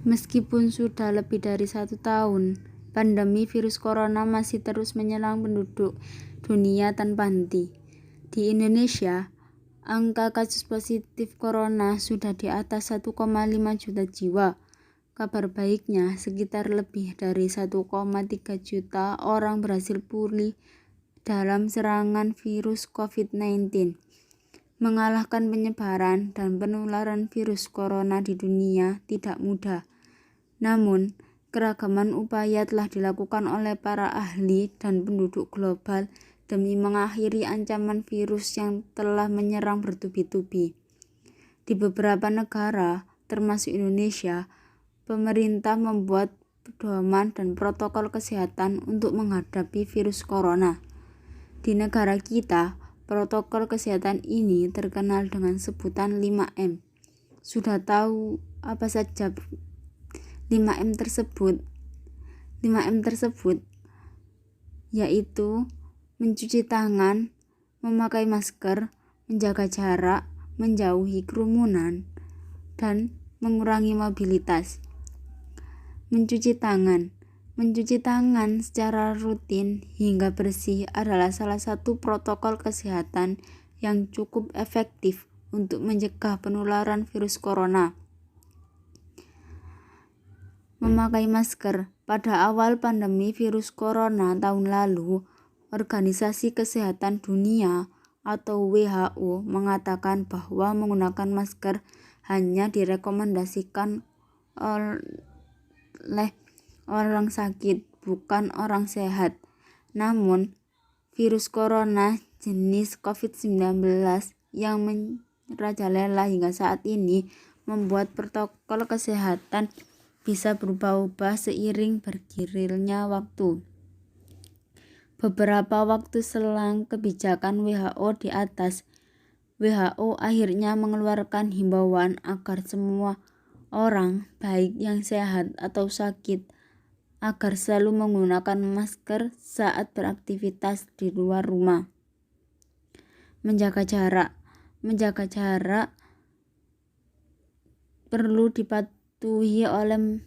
Meskipun sudah lebih dari 1 tahun, pandemi virus corona masih terus menyerang penduduk dunia tanpa henti. Di Indonesia, angka kasus positif corona sudah di atas 1,5 juta jiwa. Kabar baiknya, sekitar lebih dari 1,3 juta orang berhasil pulih dalam serangan virus COVID-19. Mengalahkan penyebaran dan penularan virus corona di dunia tidak mudah. Namun, keragaman upaya telah dilakukan oleh para ahli dan penduduk global demi mengakhiri ancaman virus yang telah menyerang bertubi-tubi. Di beberapa negara, termasuk Indonesia, pemerintah membuat pedoman dan protokol kesehatan untuk menghadapi virus corona. Di negara kita, protokol kesehatan ini terkenal dengan sebutan 5M. Sudah tahu apa saja 5M tersebut? 5M tersebut yaitu mencuci tangan, memakai masker, menjaga jarak, menjauhi kerumunan, dan mengurangi mobilitas. Mencuci tangan secara rutin hingga bersih adalah salah satu protokol kesehatan yang cukup efektif untuk mencegah penularan virus corona. Memakai masker. Pada awal pandemi virus corona tahun lalu, Organisasi Kesehatan Dunia atau WHO mengatakan bahwa menggunakan masker hanya direkomendasikan oleh orang sakit, bukan orang sehat. Namun, virus corona jenis COVID-19 yang merajalela hingga saat ini membuat protokol kesehatan bisa berubah-ubah seiring bergilirnya waktu. Beberapa waktu selang kebijakan WHO di atas, WHO akhirnya mengeluarkan himbauan agar semua orang, baik yang sehat atau sakit, agar selalu menggunakan masker saat beraktivitas di luar rumah. Menjaga jarak perlu dipatuhi oleh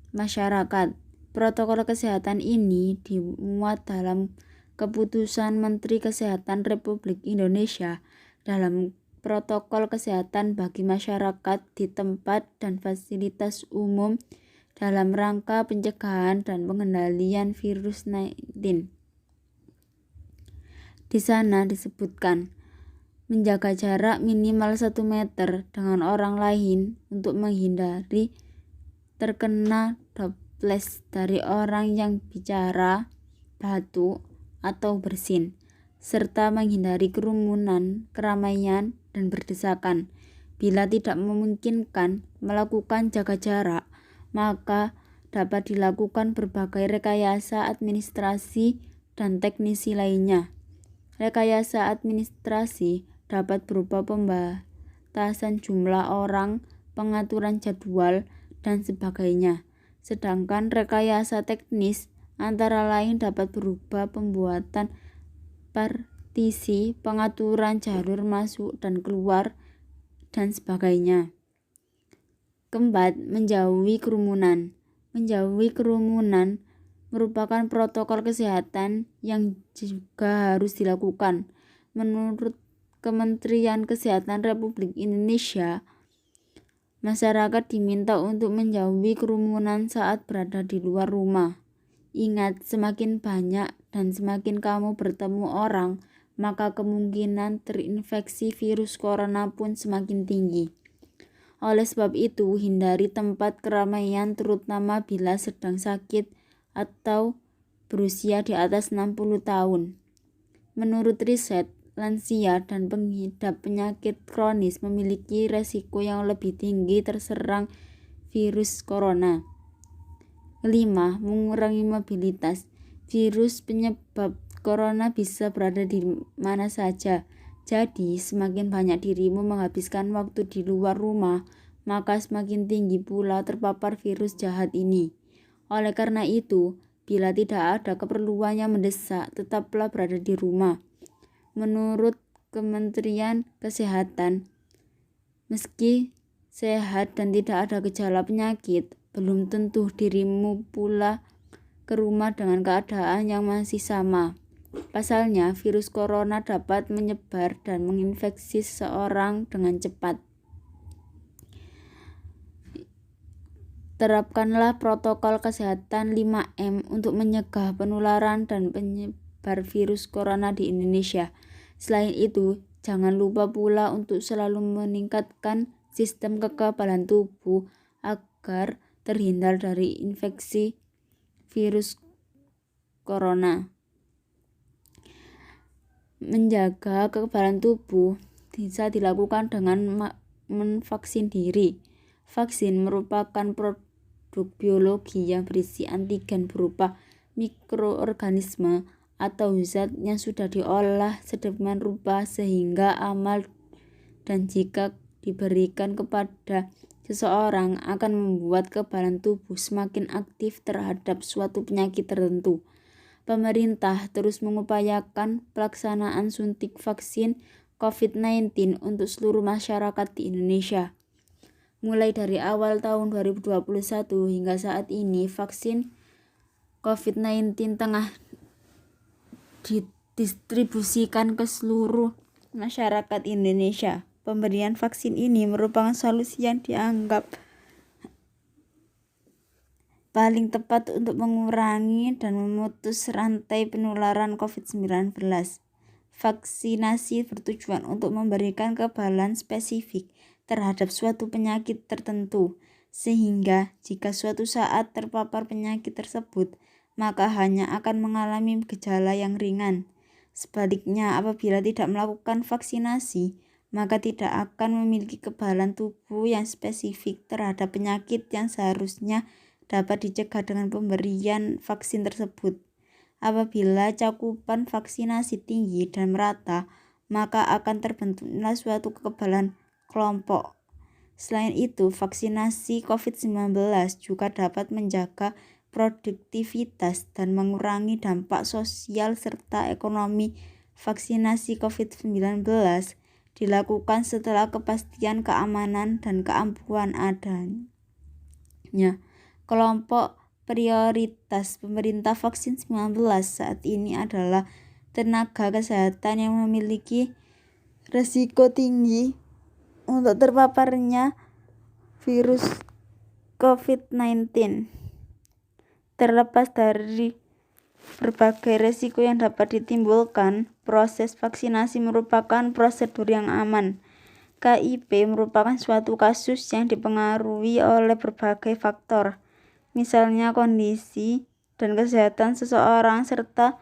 masyarakat. Protokol kesehatan ini dimuat dalam Keputusan Menteri Kesehatan Republik Indonesia dalam protokol kesehatan bagi masyarakat di tempat dan fasilitas umum dalam rangka pencegahan dan pengendalian virus 19. Di sana disebutkan menjaga jarak minimal 1 meter dengan orang lain untuk menghindari terkena droplet dari orang yang bicara, batuk, atau bersin, serta menghindari kerumunan, keramaian, dan berdesakan. Bila tidak memungkinkan melakukan jaga jarak, maka dapat dilakukan berbagai rekayasa administrasi dan teknisi lainnya. Rekayasa administrasi dapat berupa pembatasan jumlah orang, pengaturan jadwal, dan sebagainya. Sedangkan rekayasa teknis antara lain dapat berupa pembuatan partisi, pengaturan jalur masuk dan keluar, dan sebagainya. Keempat, menjauhi kerumunan merupakan protokol kesehatan yang juga harus dilakukan. Menurut Kementerian Kesehatan Republik Indonesia, masyarakat diminta untuk menjauhi kerumunan saat berada di luar rumah. Ingat, semakin banyak dan semakin kamu bertemu orang, maka kemungkinan terinfeksi virus corona pun semakin tinggi. Oleh sebab itu, hindari tempat keramaian terutama bila sedang sakit atau berusia di atas 60 tahun. Menurut riset, lansia dan pengidap penyakit kronis memiliki resiko yang lebih tinggi terserang virus corona. 5. Mengurangi mobilitas. Virus penyebab corona bisa berada di mana saja. Jadi, semakin banyak dirimu menghabiskan waktu di luar rumah, maka semakin tinggi pula terpapar virus jahat ini. Oleh karena itu, bila tidak ada keperluan yang mendesak, tetaplah berada di rumah. Menurut Kementerian Kesehatan, meski sehat dan tidak ada gejala penyakit, belum tentu dirimu pula ke rumah dengan keadaan yang masih sama. Pasalnya, virus corona dapat menyebar dan menginfeksi seseorang dengan cepat. Terapkanlah protokol kesehatan 5M untuk mencegah penularan dan penyebar virus corona di Indonesia. Selain itu, jangan lupa pula untuk selalu meningkatkan sistem kekebalan tubuh agar terhindar dari infeksi virus corona. Menjaga kekebalan tubuh bisa dilakukan dengan memvaksin diri. Vaksin merupakan produk biologi yang berisi antigen berupa mikroorganisme atau zat yang sudah diolah sedemikian rupa sehingga aman dan jika diberikan kepada seseorang akan membuat kekebalan tubuh semakin aktif terhadap suatu penyakit tertentu. Pemerintah terus mengupayakan pelaksanaan suntik vaksin COVID-19 untuk seluruh masyarakat di Indonesia. Mulai dari awal tahun 2021 hingga saat ini, vaksin COVID-19 tengah didistribusikan ke seluruh masyarakat Indonesia. Pemberian vaksin ini merupakan solusi yang dianggap paling tepat untuk mengurangi dan memutus rantai penularan COVID-19. Vaksinasi bertujuan untuk memberikan kekebalan spesifik terhadap suatu penyakit tertentu, sehingga jika suatu saat terpapar penyakit tersebut, maka hanya akan mengalami gejala yang ringan. Sebaliknya, apabila tidak melakukan vaksinasi, maka tidak akan memiliki kekebalan tubuh yang spesifik terhadap penyakit yang seharusnya dapat dicegah dengan pemberian vaksin tersebut. Apabila cakupan vaksinasi tinggi dan merata, maka akan terbentuklah suatu kekebalan kelompok. Selain itu, vaksinasi COVID-19 juga dapat menjaga produktivitas dan mengurangi dampak sosial serta ekonomi. Vaksinasi COVID-19 dilakukan setelah kepastian keamanan dan keampuhan adanya. Kelompok prioritas pemerintah vaksin 19 saat ini adalah tenaga kesehatan yang memiliki risiko tinggi untuk terpaparnya virus COVID-19. Terlepas dari berbagai risiko yang dapat ditimbulkan, proses vaksinasi merupakan prosedur yang aman. KIP merupakan suatu kasus yang dipengaruhi oleh berbagai faktor, misalnya kondisi dan kesehatan seseorang serta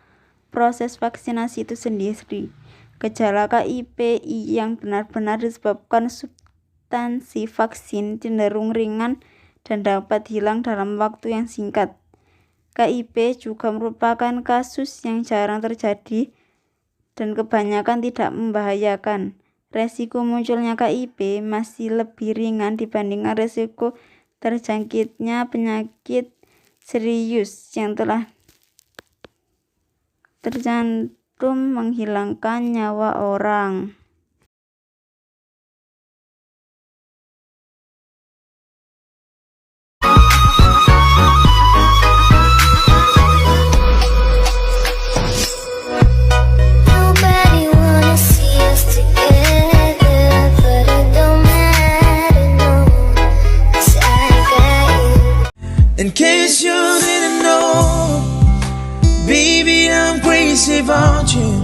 proses vaksinasi itu sendiri. Gejala KIPI yang benar-benar disebabkan substansi vaksin cenderung ringan dan dapat hilang dalam waktu yang singkat. KIP juga merupakan kasus yang jarang terjadi dan kebanyakan tidak membahayakan. Resiko munculnya KIP masih lebih ringan dibandingkan resiko terjangkitnya penyakit serius yang telah tercantum menghilangkan nyawa orang. In case you didn't know, baby, I'm crazy about you.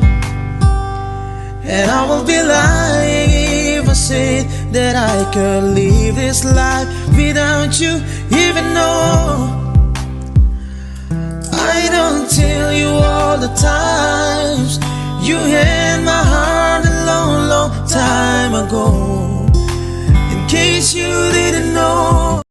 And I will be lying if I say that I could live this life without you. Even though I don't tell you all the times you had my heart a long, long time ago. In case you didn't know.